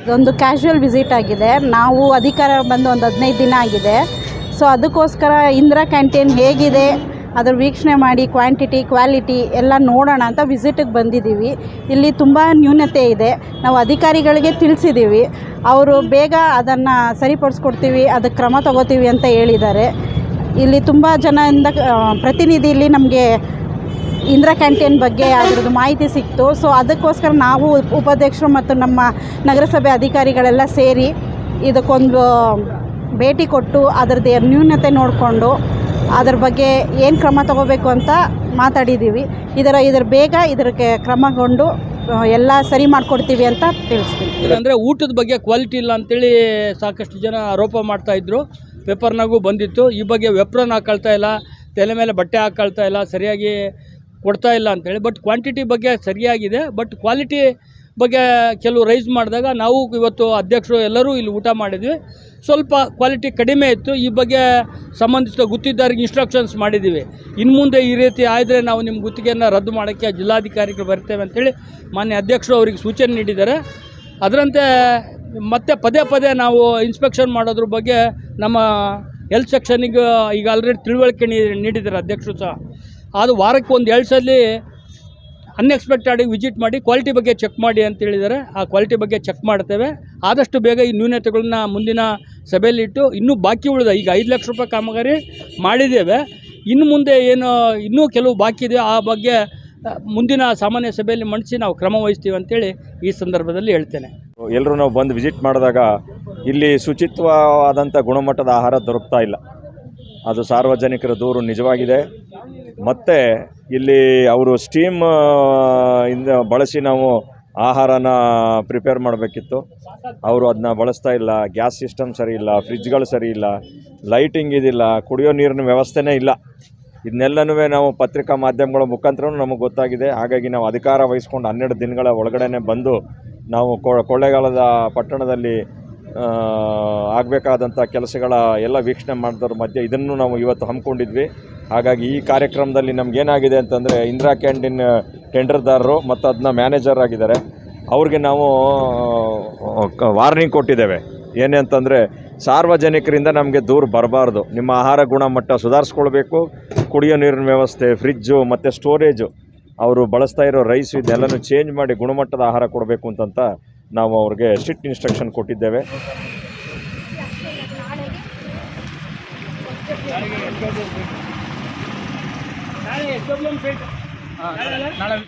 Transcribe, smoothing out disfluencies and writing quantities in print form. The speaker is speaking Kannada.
ಇದೊಂದು ಕ್ಯಾಶುವಲ್ ವಿಸಿಟ್ ಆಗಿದೆ. ನಾವು ಅಧಿಕಾರ ಬಂದು ಒಂದು 15 ದಿನ ಆಗಿದೆ. ಸೊ ಅದಕ್ಕೋಸ್ಕರ ಇಂದಿರಾ ಕ್ಯಾಂಟೀನ್ ಹೇಗಿದೆ ಅದರ ವೀಕ್ಷಣೆ ಮಾಡಿ ಕ್ವಾಂಟಿಟಿ ಕ್ವಾಲಿಟಿ ಎಲ್ಲ ನೋಡೋಣ ಅಂತ ವಿಸಿಟಿಗೆ ಬಂದಿದ್ದೀವಿ. ಇಲ್ಲಿ ತುಂಬ ನ್ಯೂನತೆ ಇದೆ. ನಾವು ಅಧಿಕಾರಿಗಳಿಗೆ ತಿಳಿಸಿದ್ದೀವಿ. ಅವರು ಬೇಗ ಅದನ್ನು ಸರಿಪಡಿಸ್ಕೊಡ್ತೀವಿ, ಅದಕ್ಕೆ ಕ್ರಮ ತಗೋತೀವಿ ಅಂತ ಹೇಳಿದ್ದಾರೆ. ಇಲ್ಲಿ ತುಂಬ ಜನರಿಂದ ಪ್ರತಿನಿಧಿ ಇಲ್ಲಿ ನಮಗೆ ಇಂದಿರಾ ಕ್ಯಾಂಟೀನ್ ಬಗ್ಗೆ ಅದರದ್ದು ಮಾಹಿತಿ ಸಿಕ್ತು. ಸೊ ಅದಕ್ಕೋಸ್ಕರ ನಾವು ಉಪಾಧ್ಯಕ್ಷರು ಮತ್ತು ನಮ್ಮ ನಗರಸಭೆ ಅಧಿಕಾರಿಗಳೆಲ್ಲ ಸೇರಿ ಇದಕ್ಕೊಂದು ಭೇಟಿ ಕೊಟ್ಟು ಅದರದ್ದು ನ್ಯೂನತೆ ನೋಡಿಕೊಂಡು ಅದರ ಬಗ್ಗೆ ಏನು ಕ್ರಮ ತಗೋಬೇಕು ಅಂತ ಮಾತಾಡಿದ್ದೀವಿ. ಇದರ ಬೇಗ ಇದಕ್ಕೆ ಕ್ರಮಗೊಂಡು ಎಲ್ಲ ಸರಿ ಮಾಡಿಕೊಡ್ತೀವಿ ಅಂತ ತಿಳಿಸ್ತೀವಿ. ಅಂದರೆ ಊಟದ ಬಗ್ಗೆ ಕ್ವಾಲಿಟಿ ಇಲ್ಲ ಅಂತೇಳಿ ಸಾಕಷ್ಟು ಜನ ಆರೋಪ ಮಾಡ್ತಾಯಿದ್ರು. ಪೇಪರ್ನಾಗೂ ಬಂದಿತ್ತು. ಈ ಬಗ್ಗೆ ವೆಪ್ರನ್ ಹಾಕೊಳ್ತಾ ಇಲ್ಲ, ತಲೆ ಮೇಲೆ ಬಟ್ಟೆ ಹಾಕೊಳ್ತಾ ಇಲ್ಲ, ಸರಿಯಾಗಿ ಕೊಡ್ತಾ ಇಲ್ಲ ಅಂಥೇಳಿ. ಬಟ್ ಕ್ವಾಂಟಿಟಿ ಬಗ್ಗೆ ಸರಿಯಾಗಿದೆ. ಬಟ್ ಕ್ವಾಲಿಟಿ ಬಗ್ಗೆ ಕೆಲವು ರೈಸ್ ಮಾಡಿದಾಗ ನಾವು ಇವತ್ತು ಅಧ್ಯಕ್ಷರು ಎಲ್ಲರೂ ಇಲ್ಲಿ ಊಟ ಮಾಡಿದ್ವಿ. ಸ್ವಲ್ಪ ಕ್ವಾಲಿಟಿ ಕಡಿಮೆ ಇತ್ತು. ಈ ಬಗ್ಗೆ ಸಂಬಂಧಿಸಿದ ಗುತ್ತಿಗೆದಾರರಿಗೆ ಇನ್ಸ್ಟ್ರಕ್ಷನ್ಸ್ ಮಾಡಿದ್ದೀವಿ. ಇನ್ನು ಮುಂದೆ ಈ ರೀತಿ ಆದರೆ ನಾವು ನಿಮ್ಮ ಗುತ್ತಿಗೆಯನ್ನು ರದ್ದು ಮಾಡೋಕ್ಕೆ ಜಿಲ್ಲಾಧಿಕಾರಿಗೆ ಬರ್ತೇವೆ ಅಂಥೇಳಿ ಮಾನ್ಯ ಅಧ್ಯಕ್ಷರು ಅವರಿಗೆ ಸೂಚನೆ ನೀಡಿದ್ದಾರೆ. ಅದರಂತೆ ಮತ್ತೆ ಪದೇ ಪದೇ ನಾವು ಇನ್ಸ್ಪೆಕ್ಷನ್ ಮಾಡೋದ್ರ ಬಗ್ಗೆ ನಮ್ಮ ಹೆಲ್ತ್ ಸೆಕ್ಷನಿಗೆ ಈಗ ಆಲ್ರೆಡಿ ತಿಳುವಳಿಕೆ ನೀಡಿದ್ದಾರೆ ಅಧ್ಯಕ್ಷರು ಸಹ. ಅದು ವಾರಕ್ಕೆ ಒಂದು 2 ಸಲ ಅನ್ಎಕ್ಸ್ಪೆಕ್ಟೆಡಾಗಿ ವಿಸಿಟ್ ಮಾಡಿ ಕ್ವಾಲಿಟಿ ಬಗ್ಗೆ ಚೆಕ್ ಮಾಡಿ ಅಂತ ಹೇಳಿದ್ದಾರೆ. ಆ ಕ್ವಾಲಿಟಿ ಬಗ್ಗೆ ಚೆಕ್ ಮಾಡ್ತೇವೆ. ಆದಷ್ಟು ಬೇಗ ಈ ನ್ಯೂನತೆಗಳನ್ನ ಮುಂದಿನ ಸಭೆಯಲ್ಲಿಟ್ಟು ಇನ್ನೂ ಬಾಕಿ ಉಳಿದ ಈಗ 5 ಲಕ್ಷ ರೂಪಾಯಿ ಕಾಮಗಾರಿ ಮಾಡಿದ್ದೇವೆ. ಇನ್ನು ಮುಂದೆ ಏನು ಇನ್ನೂ ಕೆಲವು ಬಾಕಿ ಇದೆ, ಆ ಬಗ್ಗೆ ಮುಂದಿನ ಸಾಮಾನ್ಯ ಸಭೆಯಲ್ಲಿ ಮಂಡಿಸಿ ನಾವು ಕ್ರಮ ವಹಿಸ್ತೀವಿ ಅಂತೇಳಿ ಈ ಸಂದರ್ಭದಲ್ಲಿ ಹೇಳ್ತೇನೆ. ಎಲ್ಲರೂ ನಾವು ಬಂದು ವಿಸಿಟ್ ಮಾಡಿದಾಗ ಇಲ್ಲಿ ಶುಚಿತ್ವವಾದಂಥ ಗುಣಮಟ್ಟದ ಆಹಾರ ದೊರಕ್ತಾ ಇಲ್ಲ. ಅದು ಸಾರ್ವಜನಿಕರ ದೂರು ನಿಜವಾಗಿದೆ. ಮತ್ತು ಇಲ್ಲಿ ಅವರು ಸ್ಟೀಮ್ ಇಂದ ಬಳಸಿ ನಾವು ಆಹಾರನ ಪ್ರಿಪೇರ್ ಮಾಡಬೇಕಿತ್ತು. ಅವರು ಅದನ್ನ ಬಳಸ್ತಾ ಇಲ್ಲ. ಗ್ಯಾಸ್ ಸಿಸ್ಟಮ್ ಸರಿ ಇಲ್ಲ, ಫ್ರಿಜ್ಗಳು ಸರಿ ಇಲ್ಲ, ಲೈಟಿಂಗ್ ಇದಿಲ್ಲ, ಕುಡಿಯೋ ನೀರಿನ ವ್ಯವಸ್ಥೆನೇ ಇಲ್ಲ. ಇದನ್ನೆಲ್ಲನೂ ನಾವು ಪತ್ರಿಕಾ ಮಾಧ್ಯಮಗಳ ಮುಖಾಂತರ ನಮಗೆ ಗೊತ್ತಾಗಿದೆ. ಹಾಗಾಗಿ ನಾವು ಅಧಿಕಾರ ವಹಿಸ್ಕೊಂಡು 12 ದಿನಗಳ ಒಳಗಡೆ ಬಂದು ನಾವು ಕೊಳ್ಳೇಗಾಲದ ಪಟ್ಟಣದಲ್ಲಿ ಆಗಬೇಕಾದಂಥ ಕೆಲಸಗಳ ಎಲ್ಲ ವೀಕ್ಷಣೆ ಮಾಡಿದವ್ರ ಮಧ್ಯೆ ಇದನ್ನು ನಾವು ಇವತ್ತು ಹಮ್ಮಿಕೊಂಡಿದ್ವಿ. ಹಾಗಾಗಿ ಈ ಕಾರ್ಯಕ್ರಮದಲ್ಲಿ ನಮಗೇನಾಗಿದೆ ಅಂತಂದರೆ ಇಂದಿರಾ ಕ್ಯಾಂಟೀನ್ ಟೆಂಡರ್ದಾರರು ಮತ್ತು ಅದನ್ನ ಮ್ಯಾನೇಜರ್ ಆಗಿದ್ದಾರೆ, ಅವ್ರಿಗೆ ನಾವು ವಾರ್ನಿಂಗ್ ಕೊಟ್ಟಿದ್ದೇವೆ. ಏನೇ ಅಂತಂದರೆ ಸಾರ್ವಜನಿಕರಿಂದ ನಮಗೆ ದೂರ ಬರಬಾರ್ದು. ನಿಮ್ಮ ಆಹಾರ ಗುಣಮಟ್ಟ ಸುಧಾರಿಸ್ಕೊಳ್ಬೇಕು. ಕುಡಿಯೋ ನೀರಿನ ವ್ಯವಸ್ಥೆ, ಫ್ರಿಜ್ಜು ಮತ್ತು ಸ್ಟೋರೇಜು, ಅವರು ಬಳಸ್ತಾ ಇರೋ ರೈಸ್ ಇದೆಲ್ಲನೂ ಚೇಂಜ್ ಮಾಡಿ ಗುಣಮಟ್ಟದ ಆಹಾರ ಕೊಡಬೇಕು ಅಂತಂತ ನಾವು ಅವ್ರಿಗೆ ಸ್ಟ್ರಿಕ್ಟ್ ಇನ್ಸ್ಟ್ರಕ್ಷನ್ ಕೊಟ್ಟಿದ್ದೇವೆ.